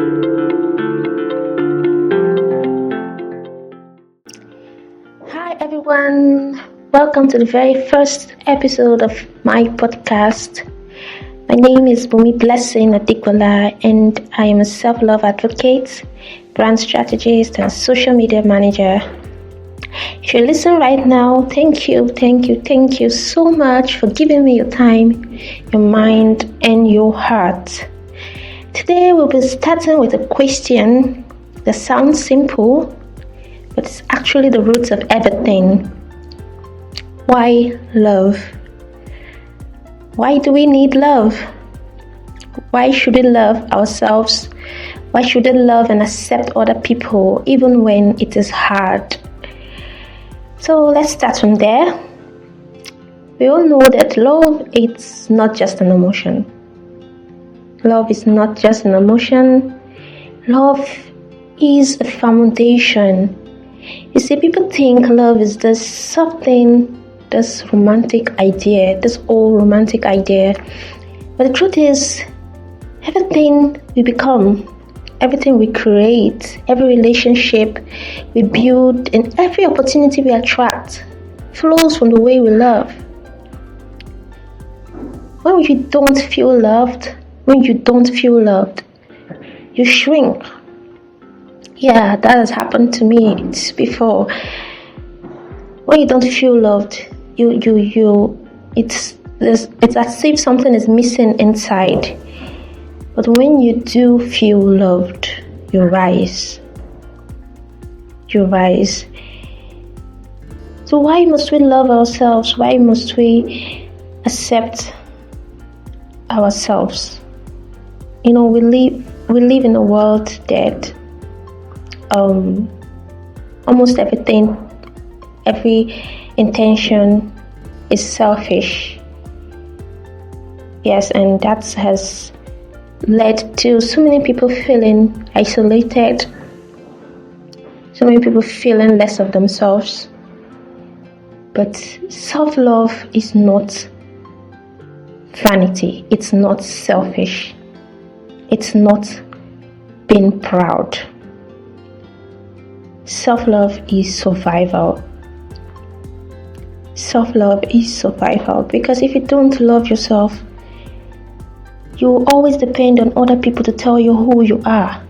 Hi everyone, welcome to the very first episode of my podcast. My name is Bumi Blessing Adikwola and I am a self-love advocate, brand strategist and social media manager. If you listen right now, thank you so much for giving me your time, your mind and your heart. Today we'll be starting with a question that sounds simple, but it's actually the roots of everything. Why love? Why do we need love? Why should we love ourselves? Why should we love and accept other people even when it is hard? So let's start from there. We all know that love is not just an emotion. Love is not just an emotion. Love is a foundation. You see, people think love is this something, this romantic idea, this old romantic idea. But the truth is, everything we become, everything we create, every relationship we build, and every opportunity we attract flows from the way we love. When you don't feel loved, you shrink. Yeah, that has happened to me before. When you don't feel loved, it's as if something is missing inside. But when you do feel loved, you rise. So why must we love ourselves? Why must we accept ourselves? We live in a world that almost everything, every intention is selfish. Yes, and that has led to so many people feeling isolated, so many people feeling less of themselves. But self-love is not vanity, it's not selfish, it's not being proud. Self-love is survival. Because if you don't love yourself, you always depend on other people to tell you who you are.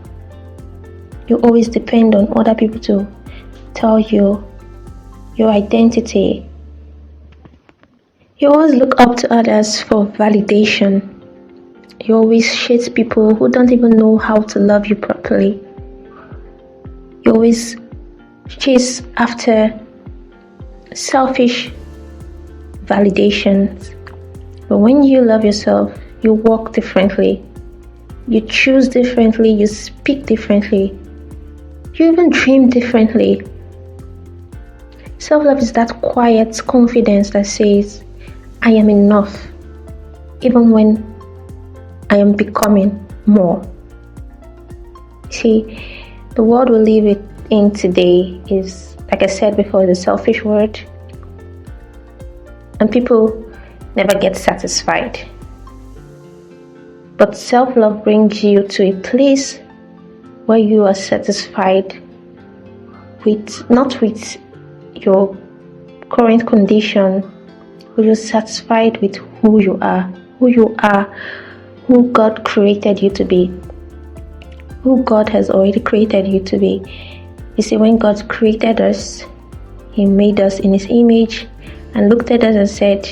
You always depend on other people to tell you your identity. You always look up to others for validation. You always chase people who don't even know how to love you properly. You always chase after selfish validations. But when you love yourself, you walk differently. You choose differently. You speak differently. You even dream differently. Self-love is that quiet confidence that says, I am enough, even when I am becoming more. See, the world we live in today is, like I said before, the selfish world. And people never get satisfied. But self-love brings you to a place where you are satisfied not with your current condition, but you're satisfied with who you are, who God created you to be, who God has already created you to be. You see, when God created us, He made us in His image and looked at us and said,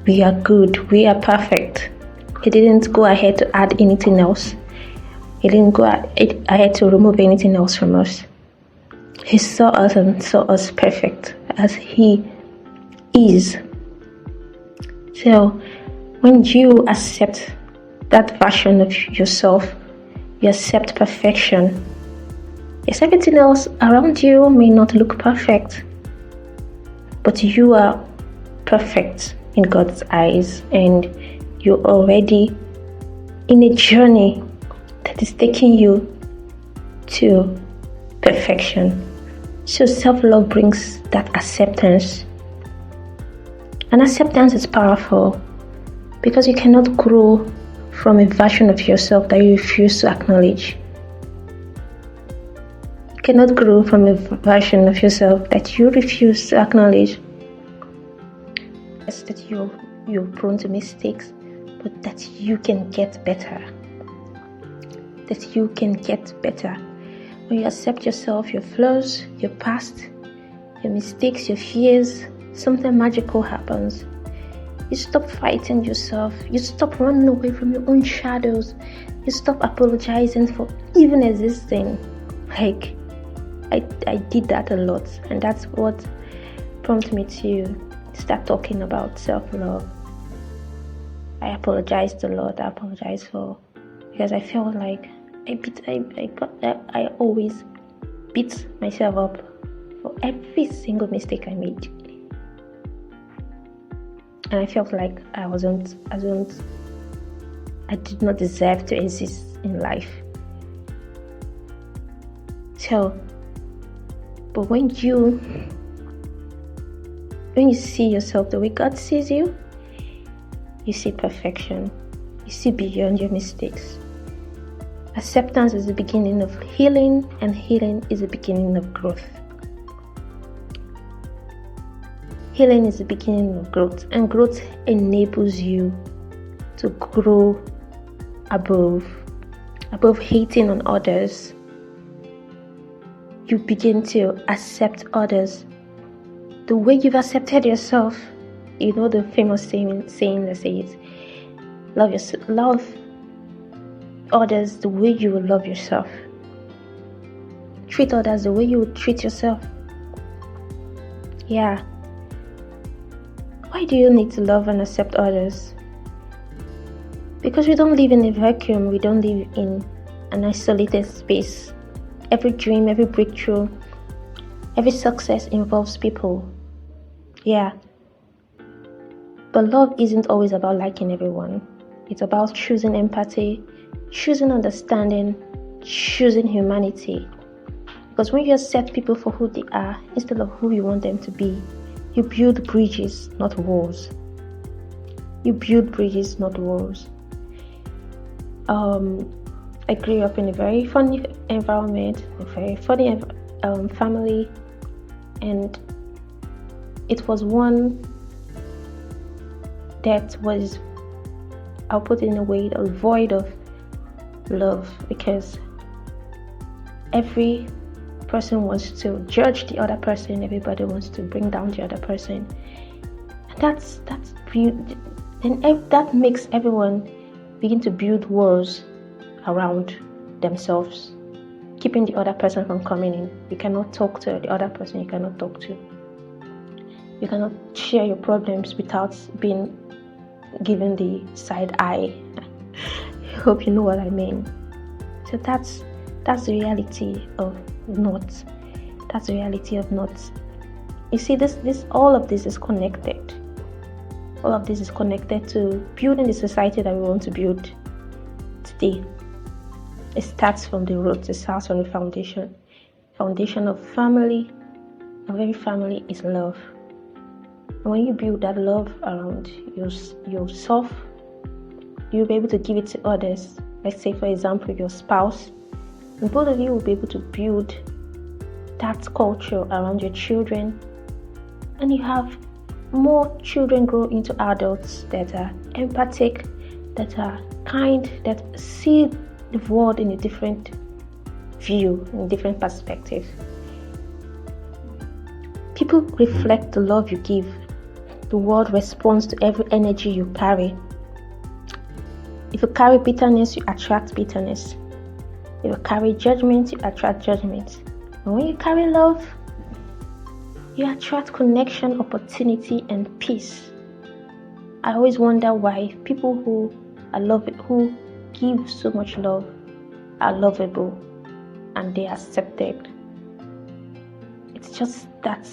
we are good, we are perfect. He didn't go ahead to add anything else. He didn't go ahead to remove anything else from us. He saw us and saw us perfect as He is. So when you accept that version of yourself, you accept perfection. Yes, everything else around you may not look perfect, but you are perfect in God's eyes, and you're already in a journey that is taking you to perfection. So self-love brings that acceptance. And acceptance is powerful because you cannot grow from a version of yourself that you refuse to acknowledge. You cannot grow from a version of yourself that you refuse to acknowledge. Yes, that you're prone to mistakes, but that you can get better. That you can get better. When you accept yourself, your flaws, your past, your mistakes, your fears, something magical happens. You stop fighting yourself. You stop running away from your own shadows. You stop apologizing for even existing. Like, I did that a lot, and that's what prompted me to start talking about self-love. I apologized a lot. I apologized because I felt like I always beat myself up for every single mistake I made. And I felt like I did not deserve to exist in life. So, but when you see yourself the way God sees you, you see perfection. You see beyond your mistakes. Acceptance is the beginning of healing, and healing is the beginning of growth. Healing is the beginning of growth, and growth enables you to grow above hating on others. You begin to accept others the way you've accepted yourself. You know the famous saying that says, love others the way you would love yourself. Treat others the way you would treat yourself. Yeah. Why do you need to love and accept others? Because we don't live in a vacuum. We don't live in an isolated space. Every dream, every breakthrough, every success involves people. Yeah. But love isn't always about liking everyone. It's about choosing empathy, choosing understanding, choosing humanity. Because when you accept people for who they are instead of who you want them to be, you build bridges, not walls. You build bridges, not walls. I grew up in a very funny environment, a very funny family, and it was one that was, I'll put it in a way, a void of love, because every person wants to judge the other person. Everybody wants to bring down the other person, and that makes everyone begin to build walls around themselves, keeping the other person from coming in. You cannot talk to the other person you cannot talk to. You cannot share your problems without being given the side eye. I hope you know what I mean. So that's the reality of not. That's the reality of not. You see, all of this is connected. All of this is connected to building the society that we want to build today. It starts from the roots. It starts from the foundation. Foundation of family, of every family, is love. And when you build that love around yourself, you'll be able to give it to others. Let's say, for example, your spouse. And both of you will be able to build that culture around your children. And you have more children grow into adults that are empathic, that are kind, that see the world in a different view, in a different perspective. People reflect the love you give. The world responds to every energy you carry. If you carry bitterness, you attract bitterness. If you carry judgment, you attract judgment. And when you carry love, you attract connection, opportunity, and peace. I always wonder why people who give so much love are lovable and they are accepted. It's just that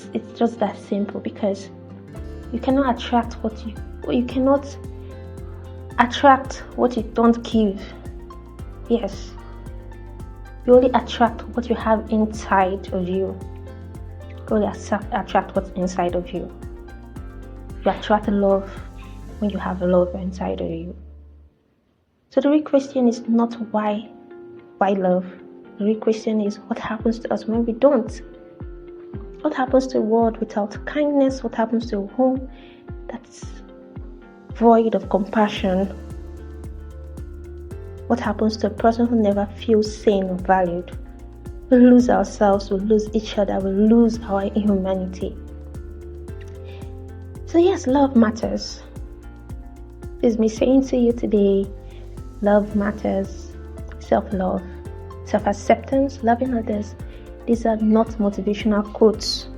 simple, because you cannot attract what you don't give. Yes. You only attract what you have inside of you. You only attract what's inside of you. You attract love when you have love inside of you. So the real question is not why love. The real question is what happens to us when we don't. What happens to a world without kindness? What happens to a home that's void of compassion? What happens to a person who never feels seen or valued? We lose ourselves, we lose each other, we lose our humanity. So yes, love matters. This is me saying to you today, love matters. Self-love, self-acceptance, loving others. These are not motivational quotes.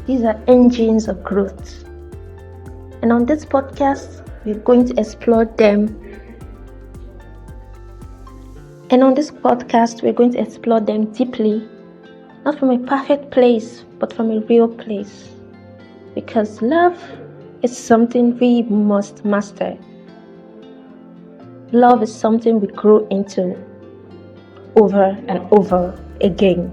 These are engines of growth. And on this podcast, we're going to explore them. Deeply, not from a perfect place, but from a real place. Because love is something we must master. Love is something we grow into over and over again.